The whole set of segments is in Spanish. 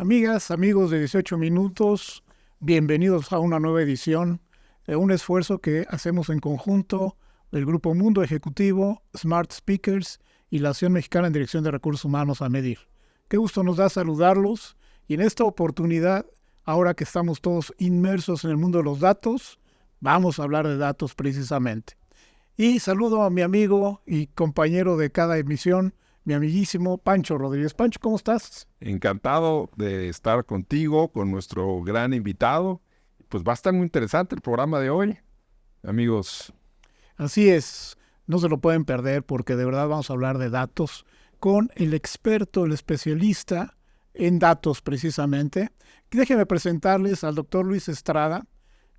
Amigas, amigos de 18 minutos, bienvenidos a una nueva edición de un esfuerzo que hacemos en conjunto el Grupo Mundo Ejecutivo, Smart Speakers y la Asociación Mexicana en Dirección de Recursos Humanos a Medir. Qué gusto nos da saludarlos y en esta oportunidad, ahora que estamos todos inmersos en el mundo de los datos, vamos a hablar de datos precisamente. Y saludo a mi amigo y compañero de cada emisión, mi amiguísimo Pancho Rodríguez. Pancho, ¿cómo estás? Encantado de estar contigo, con nuestro gran invitado. Pues va a estar muy interesante el programa de hoy, amigos. Así es, no se lo pueden perder porque de verdad vamos a hablar de datos con el experto, el especialista en datos precisamente. Déjenme presentarles al doctor Luis Estrada.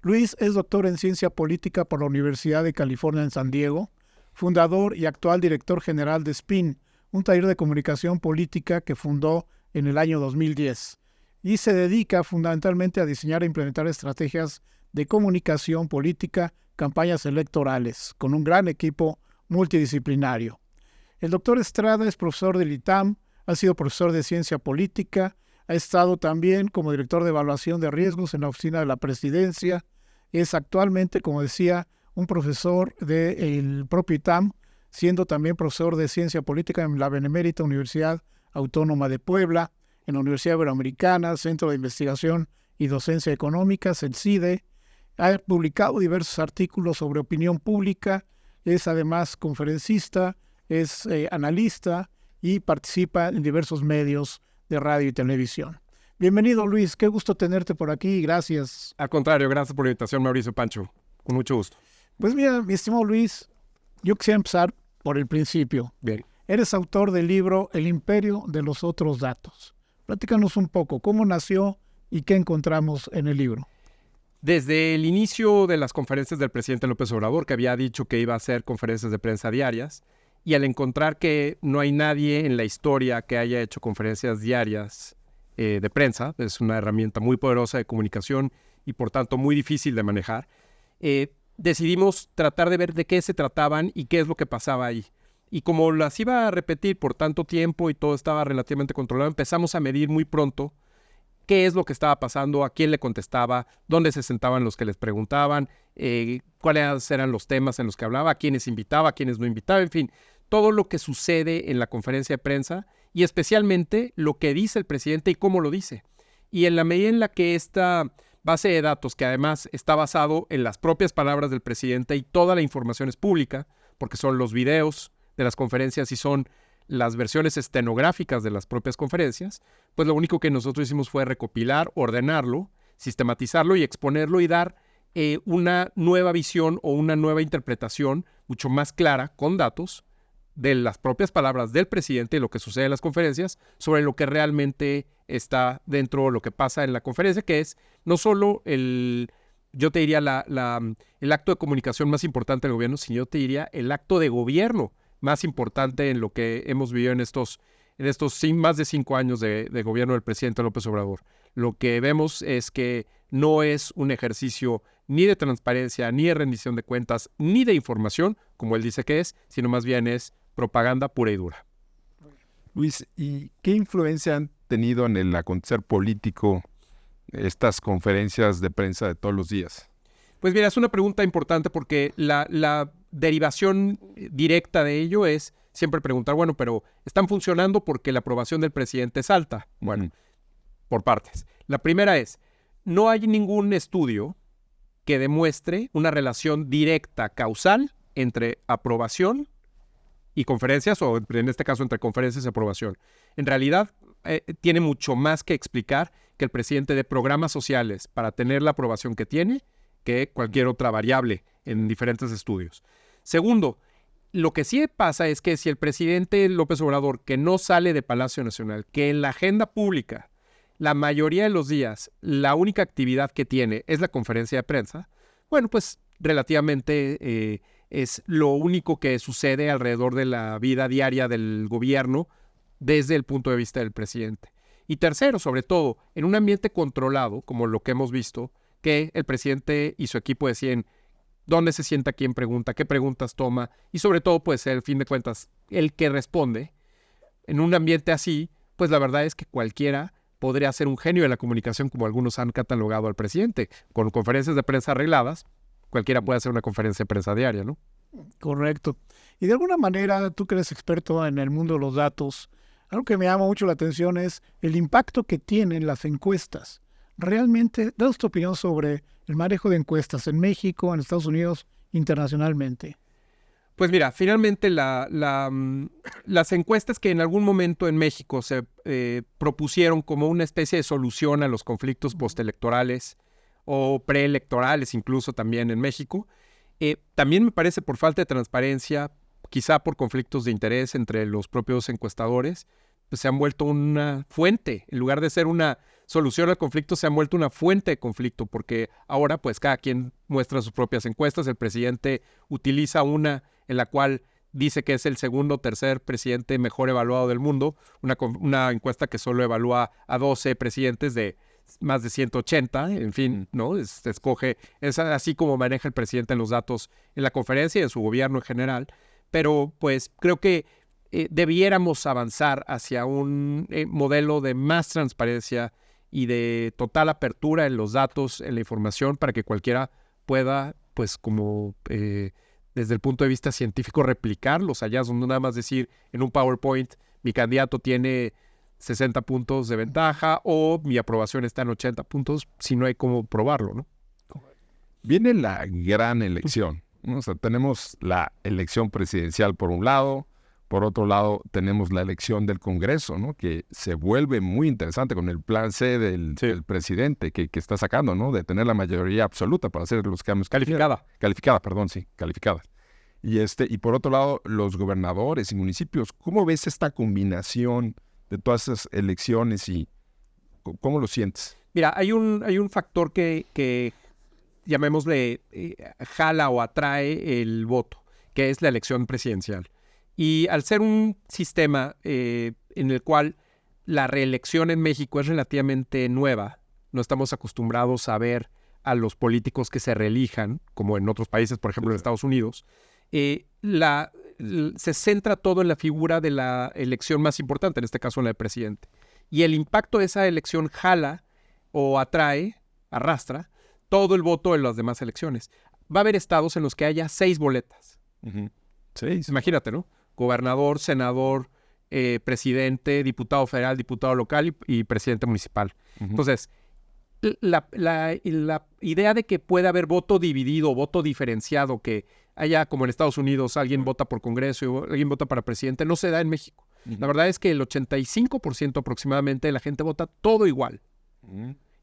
Luis es doctor en Ciencia Política por la Universidad de California en San Diego, fundador y actual director general de SPIN, un taller de comunicación política que fundó en el año 2010 y se dedica fundamentalmente a diseñar e implementar estrategias de comunicación política, campañas electorales, con un gran equipo multidisciplinario. El doctor Estrada es profesor del ITAM, ha sido profesor de Ciencia Política, ha estado también como director de evaluación de riesgos en la Oficina de la Presidencia, es actualmente, como decía, un profesor del propio ITAM, siendo también profesor de Ciencia Política en la Benemérita Universidad Autónoma de Puebla, en la Universidad Iberoamericana, Centro de Investigación y Docencia Económicas, el CIDE. Ha publicado diversos artículos sobre opinión pública, es además conferencista, es analista y participa en diversos medios de radio y televisión. Bienvenido, Luis, qué gusto tenerte por aquí, gracias. Al contrario, gracias por la invitación, Mauricio Pancho, con mucho gusto. Pues mira, mi estimado Luis, yo quisiera empezar por el principio. Bien. Eres autor del libro El Imperio de los Otros Datos. Platícanos un poco, ¿cómo nació y qué encontramos en el libro? Desde el inicio de las conferencias del presidente López Obrador, que había dicho que iba a hacer conferencias de prensa diarias, y al encontrar que no hay nadie en la historia que haya hecho conferencias diarias de prensa, es una herramienta muy poderosa de comunicación y por tanto muy difícil de manejar, decidimos tratar de ver de qué se trataban y qué es lo que pasaba ahí. Y como las iba a repetir por tanto tiempo y todo estaba relativamente controlado, empezamos a medir muy pronto qué es lo que estaba pasando, a quién le contestaba, dónde se sentaban los que les preguntaban, cuáles eran los temas en los que hablaba, a quiénes invitaba, a quiénes no invitaba, en fin, todo lo que sucede en la conferencia de prensa y especialmente lo que dice el presidente y cómo lo dice. Y en la medida en la que esta base de datos, que además está basado en las propias palabras del presidente y toda la información es pública, porque son los videos de las conferencias y son las versiones estenográficas de las propias conferencias, pues lo único que nosotros hicimos fue recopilar, ordenarlo, sistematizarlo y exponerlo y dar una nueva visión o una nueva interpretación mucho más clara, con datos, de las propias palabras del presidente y lo que sucede en las conferencias sobre lo que realmente está dentro de lo que pasa en la conferencia, que es no solo yo te diría el acto de comunicación más importante del gobierno, sino yo te diría el acto de gobierno más importante en lo que hemos vivido en estos más de 5 años de gobierno del presidente López Obrador. Lo que vemos es que no es un ejercicio ni de transparencia, ni de rendición de cuentas, ni de información, como él dice que es, sino más bien es propaganda pura y dura. Luis, ¿y qué influencia han tenido en el acontecer político estas conferencias de prensa de todos los días? Pues mira, es una pregunta importante porque la derivación directa de ello es siempre preguntar, bueno, pero ¿están funcionando porque la aprobación del presidente es alta? Bueno, por partes. La primera es, no hay ningún estudio que demuestre una relación directa, causal, entre aprobación y conferencias, o en este caso entre conferencias y aprobación. En realidad, tiene mucho más que explicar que el presidente dé programas sociales para tener la aprobación que tiene que cualquier otra variable en diferentes estudios. Segundo, lo que sí pasa es que si el presidente López Obrador, que no sale de Palacio Nacional, que en la agenda pública, la mayoría de los días, la única actividad que tiene es la conferencia de prensa, bueno, pues relativamente es lo único que sucede alrededor de la vida diaria del gobierno desde el punto de vista del presidente. Y tercero, sobre todo, en un ambiente controlado, como lo que hemos visto, que el presidente y su equipo deciden dónde se sienta, quién pregunta, qué preguntas toma, y sobre todo, pues, al fin de cuentas, el que responde. En un ambiente así, pues la verdad es que cualquiera podría ser un genio de la comunicación, como algunos han catalogado al presidente. Con conferencias de prensa arregladas, cualquiera puede hacer una conferencia de prensa diaria, ¿no? Correcto. Y de alguna manera, tú que eres experto en el mundo de los datos, algo que me llama mucho la atención es el impacto que tienen las encuestas. Realmente, danos tu opinión sobre el manejo de encuestas en México, en Estados Unidos, internacionalmente. Pues mira, finalmente las encuestas que en algún momento en México se propusieron como una especie de solución a los conflictos postelectorales o preelectorales incluso también en México, también me parece por falta de transparencia, quizá por conflictos de interés entre los propios encuestadores, pues se han vuelto una fuente. En lugar de ser una solución al conflicto, se han vuelto una fuente de conflicto, porque ahora pues cada quien muestra sus propias encuestas. El presidente utiliza una en la cual dice que es el segundo o tercer presidente mejor evaluado del mundo, una encuesta que solo evalúa a 12 presidentes de más de 180, en fin, ¿no? Se escoge, es así como maneja el presidente los datos en la conferencia y en su gobierno en general, pero pues creo que debiéramos avanzar hacia un modelo de más transparencia y de total apertura en los datos, en la información, para que cualquiera pueda, pues como desde el punto de vista científico, replicar los hallazgos, no nada más decir en un PowerPoint, mi candidato tiene 60 puntos de ventaja o mi aprobación está en 80 puntos, si no hay cómo probarlo, ¿no? Viene la gran elección, ¿no? O sea, tenemos la elección presidencial por un lado, por otro lado tenemos la elección del Congreso, ¿no? Que se vuelve muy interesante con el plan C del presidente que está sacando, ¿no? De tener la mayoría absoluta para hacer los cambios. Calificada, calificada. Y por otro lado, los gobernadores y municipios. ¿Cómo ves esta combinación de todas esas elecciones y cómo lo sientes? Mira, hay un factor que llamémosle, jala o atrae el voto, que es la elección presidencial. Y al ser un sistema en el cual la reelección en México es relativamente nueva, no estamos acostumbrados a ver a los políticos que se reelijan, como en otros países, por ejemplo en Estados Unidos, se centra todo en la figura de la elección más importante, en este caso en la de presidente. Y el impacto de esa elección jala o arrastra todo el voto en las demás elecciones. Va a haber estados en los que haya 6 boletas. 6. Imagínate, ¿no? Gobernador, senador, presidente, diputado federal, diputado local y presidente municipal. Entonces, la idea de que puede haber voto dividido, voto diferenciado, que haya, como en Estados Unidos, alguien vota por Congreso y alguien vota para presidente, no se da en México. La verdad es que el 85% aproximadamente de la gente vota todo igual.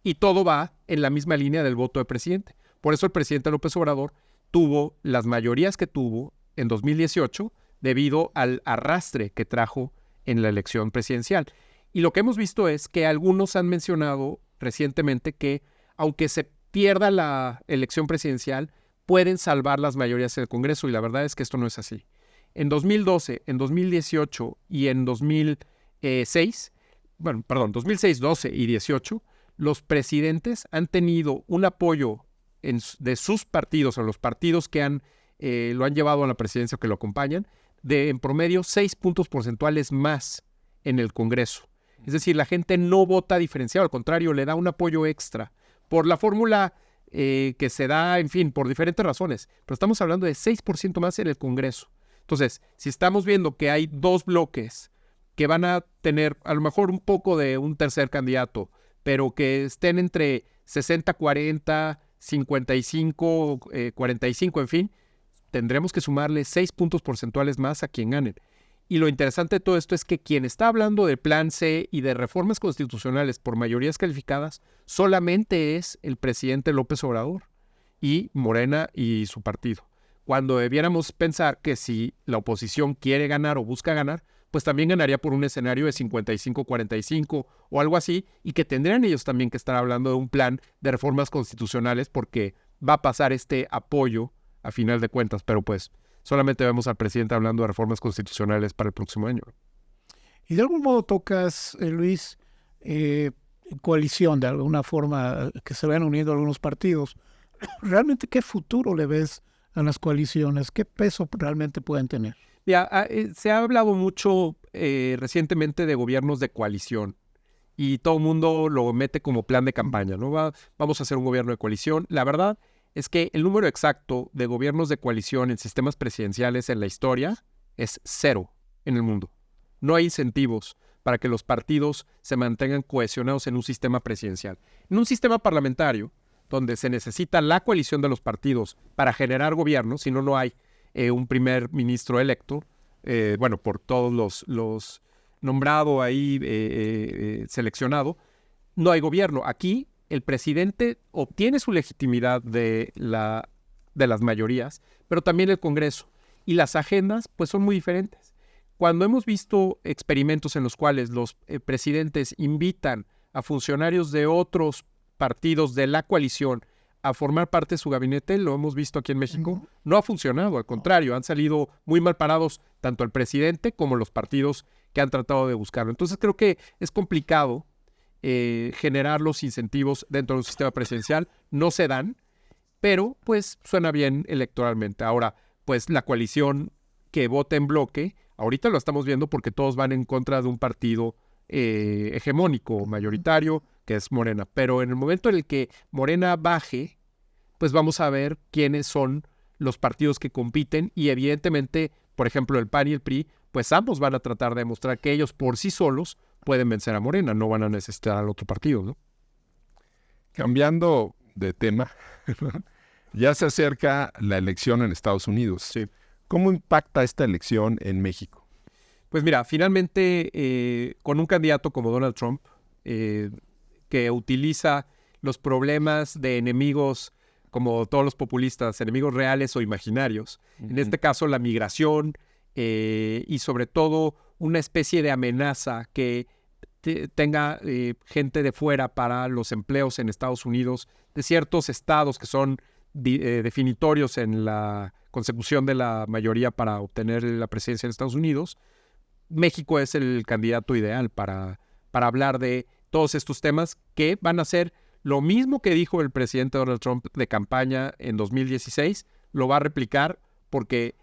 Y todo va en la misma línea del voto de presidente. Por eso el presidente López Obrador tuvo las mayorías que tuvo en 2018 debido al arrastre que trajo en la elección presidencial. Y lo que hemos visto es que algunos han mencionado recientemente que, aunque se pierda la elección presidencial, pueden salvar las mayorías en el Congreso, y la verdad es que esto no es así. En 2012, en 2018 y en 2006, 12 y 18, los presidentes han tenido un apoyo de sus partidos, o los partidos que lo han llevado a la presidencia o que lo acompañan, de en promedio 6 puntos porcentuales más en el Congreso. Es decir, la gente no vota diferenciado, al contrario, le da un apoyo extra por la fórmula que se da, en fin, por diferentes razones. Pero estamos hablando de 6% más en el Congreso. Entonces, si estamos viendo que hay 2 bloques que van a tener a lo mejor un poco de un tercer candidato, pero que estén entre 60-40, 55-45, en fin, tendremos que sumarle 6 puntos porcentuales más a quien gane. Y lo interesante de todo esto es que quien está hablando de plan C y de reformas constitucionales por mayorías calificadas solamente es el presidente López Obrador y Morena y su partido. Cuando debiéramos pensar que si la oposición quiere ganar o busca ganar, pues también ganaría por un escenario de 55-45 o algo así, y que tendrían ellos también que estar hablando de un plan de reformas constitucionales, porque va a pasar este apoyo a final de cuentas, pero pues solamente vemos al presidente hablando de reformas constitucionales para el próximo año. Y de algún modo tocas, Luis, coalición, de alguna forma, que se vayan uniendo algunos partidos. ¿Realmente qué futuro le ves a las coaliciones? ¿Qué peso realmente pueden tener? Ya, se ha hablado mucho recientemente de gobiernos de coalición, y todo el mundo lo mete como plan de campaña, ¿no? Vamos a hacer un gobierno de coalición. La verdad es que el número exacto de gobiernos de coalición en sistemas presidenciales en la historia es 0 en el mundo. No hay incentivos para que los partidos se mantengan cohesionados en un sistema presidencial. En un sistema parlamentario, donde se necesita la coalición de los partidos para generar gobierno, si no, no hay un primer ministro electo, por todos los nombrado ahí, seleccionado, no hay gobierno. Aquí el presidente obtiene su legitimidad de las mayorías, pero también el Congreso. Y las agendas pues son muy diferentes. Cuando hemos visto experimentos en los cuales los presidentes invitan a funcionarios de otros partidos de la coalición a formar parte de su gabinete, lo hemos visto aquí en México, no ha funcionado, al contrario, han salido muy mal parados tanto el presidente como los partidos que han tratado de buscarlo. Entonces creo que es complicado generar los incentivos dentro de un sistema presidencial, no se dan, pero pues suena bien electoralmente. Ahora, pues la coalición que vote en bloque, ahorita lo estamos viendo porque todos van en contra de un partido hegemónico, mayoritario, que es Morena. Pero en el momento en el que Morena baje, pues vamos a ver quiénes son los partidos que compiten y evidentemente, por ejemplo, el PAN y el PRI, pues ambos van a tratar de demostrar que ellos por sí solos pueden vencer a Morena, no van a necesitar al otro partido, ¿no? Cambiando de tema, ya se acerca la elección en Estados Unidos. Sí. ¿Cómo impacta esta elección en México? Pues mira, finalmente con un candidato como Donald Trump, que utiliza los problemas de enemigos como todos los populistas, enemigos reales o imaginarios, en este caso la migración y sobre todo una especie de amenaza que tenga gente de fuera para los empleos en Estados Unidos, de ciertos estados que son definitorios en la consecución de la mayoría para obtener la presidencia en Estados Unidos. México es el candidato ideal para hablar de todos estos temas que van a ser lo mismo que dijo el presidente Donald Trump de campaña en 2016, lo va a replicar porque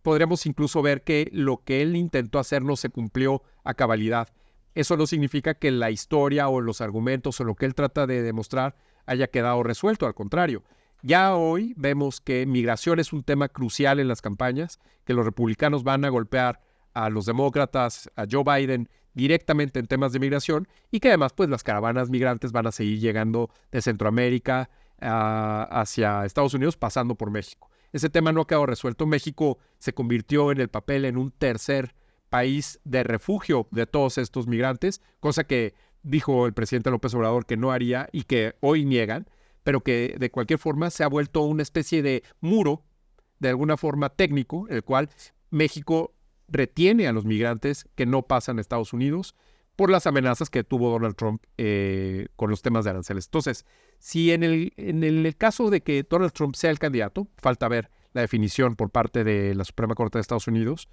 podríamos incluso ver que lo que él intentó hacer no se cumplió a cabalidad. Eso no significa que la historia o los argumentos o lo que él trata de demostrar haya quedado resuelto, al contrario. Ya hoy vemos que migración es un tema crucial en las campañas, que los republicanos van a golpear a los demócratas, a Joe Biden, directamente en temas de migración, y que además pues las caravanas migrantes van a seguir llegando de Centroamérica hacia Estados Unidos, pasando por México. Ese tema no ha quedado resuelto. México se convirtió en el papel en un tercer país de refugio de todos estos migrantes, cosa que dijo el presidente López Obrador que no haría y que hoy niegan, pero que de cualquier forma se ha vuelto una especie de muro, de alguna forma técnico, el cual México retiene a los migrantes que no pasan a Estados Unidos por las amenazas que tuvo Donald Trump con los temas de aranceles. Entonces, si en el caso de que Donald Trump sea el candidato, falta ver la definición por parte de la Suprema Corte de Estados Unidos,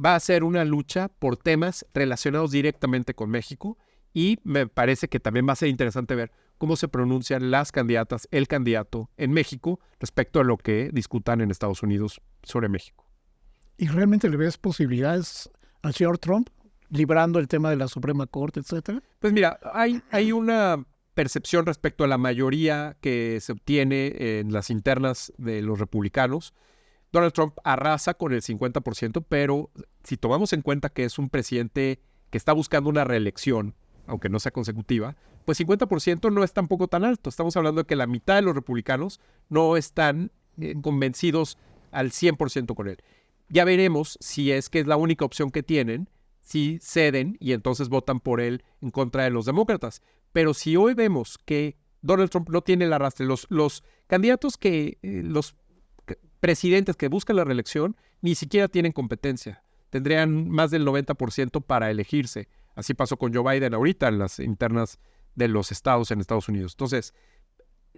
va a ser una lucha por temas relacionados directamente con México y me parece que también va a ser interesante ver cómo se pronuncian las candidatas, el candidato en México respecto a lo que discutan en Estados Unidos sobre México. ¿Y realmente le ves posibilidades al señor Trump librando el tema de la Suprema Corte, etcétera? Pues mira, hay una percepción respecto a la mayoría que se obtiene en las internas de los republicanos. Donald Trump arrasa con el 50%, pero si tomamos en cuenta que es un presidente que está buscando una reelección, aunque no sea consecutiva, pues 50% no es tampoco tan alto. Estamos hablando de que la mitad de los republicanos no están convencidos al 100% con él. Ya veremos si es que es la única opción que tienen, si ceden y entonces votan por él en contra de los demócratas. Pero si hoy vemos que Donald Trump no tiene el arrastre, los candidatos los presidentes que buscan la reelección ni siquiera tienen competencia. Tendrían más del 90% para elegirse. Así pasó con Joe Biden ahorita en las internas de los estados en Estados Unidos. Entonces,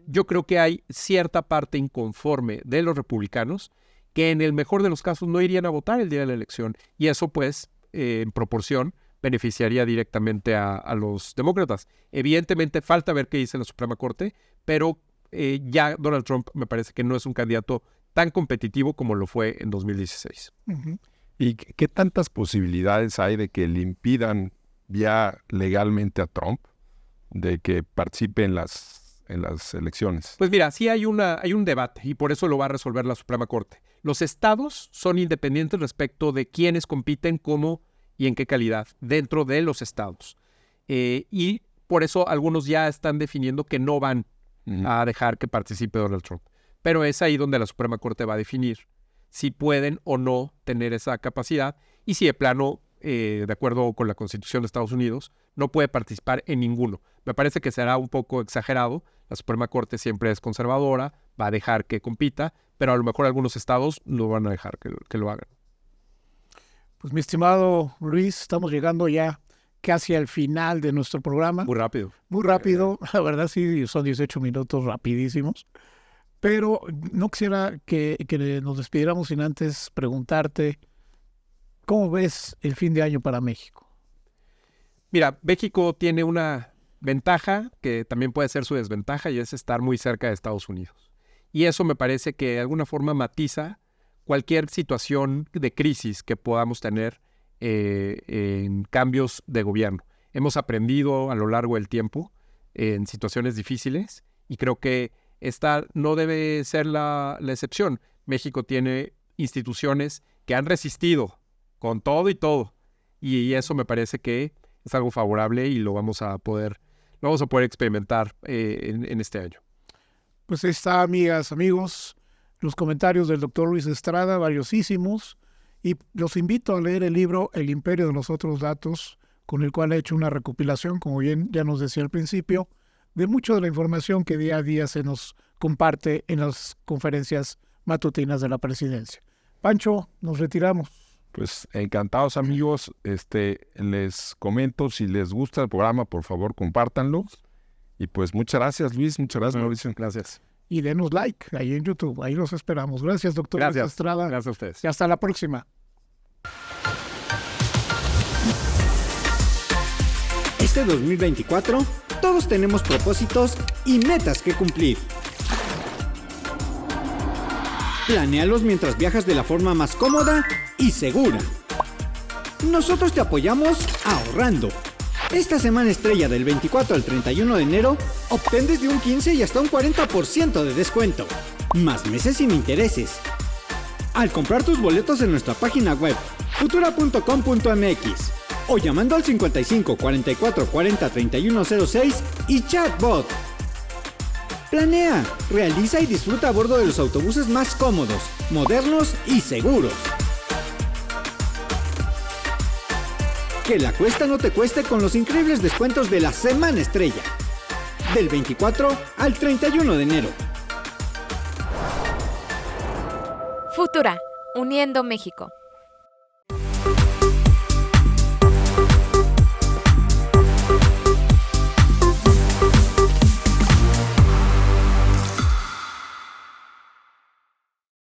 yo creo que hay cierta parte inconforme de los republicanos que en el mejor de los casos no irían a votar el día de la elección. Y eso, pues, en proporción, beneficiaría directamente a los demócratas. Evidentemente, falta ver qué dice la Suprema Corte, pero ya Donald Trump me parece que no es un candidato tan competitivo como lo fue en 2016. ¿Y qué tantas posibilidades hay de que le impidan vía legalmente a Trump de que participe en las elecciones? Pues mira, sí hay un debate y por eso lo va a resolver la Suprema Corte. Los estados son independientes respecto de quiénes compiten, cómo y en qué calidad dentro de los estados. Y por eso algunos ya están definiendo que no van a dejar que participe Donald Trump. Pero es ahí donde la Suprema Corte va a definir si pueden o no tener esa capacidad y si de plano, de acuerdo con la Constitución de Estados Unidos, no puede participar en ninguno. Me parece que será un poco exagerado. La Suprema Corte siempre es conservadora, va a dejar que compita, pero a lo mejor algunos estados no van a dejar que lo hagan. Pues mi estimado Luis, estamos llegando ya casi al final de nuestro programa. Muy rápido. Muy rápido, la verdad sí, son 18 minutos rapidísimos. Pero no quisiera que nos despidiéramos sin antes preguntarte, ¿cómo ves el fin de año para México? Mira, México tiene una ventaja que también puede ser su desventaja y es estar muy cerca de Estados Unidos. Y eso me parece que de alguna forma matiza cualquier situación de crisis que podamos tener en cambios de gobierno. Hemos aprendido a lo largo del tiempo en situaciones difíciles y creo que esta no debe ser la excepción. México tiene instituciones que han resistido con todo y todo y eso me parece que es algo favorable y lo vamos a poder experimentar en este año. Pues ahí está, amigas, amigos, los comentarios del doctor Luis Estrada, valiosísimos, y los invito a leer el libro El Imperio de los Otros Datos, con el cual ha hecho una recopilación, como bien ya nos decía al principio, de mucho de la información que día a día se nos comparte en las conferencias matutinas de la presidencia. Pancho, nos retiramos. Pues encantados, amigos. Les comento, si les gusta el programa, por favor, compártanlo. Y pues muchas gracias, Luis. Muchas gracias, Mauricio. Gracias. Y denos like ahí en YouTube. Ahí los esperamos. Gracias, doctor Luis Estrada. Gracias a ustedes. Y hasta la próxima. Este 2024, todos tenemos propósitos y metas que cumplir. Planéalos mientras viajas de la forma más cómoda y segura. Nosotros te apoyamos ahorrando. Esta semana estrella del 24 al 31 de enero, obtén desde un 15 y hasta un 40% de descuento. Más meses sin intereses. Al comprar tus boletos en nuestra página web, futura.com.mx, o llamando al 55 44 40 31 06 y chatbot. Planea, realiza y disfruta a bordo de los autobuses más cómodos, modernos y seguros. Que la cuesta no te cueste con los increíbles descuentos de la Semana Estrella. Del 24 al 31 de enero. Futura, uniendo México.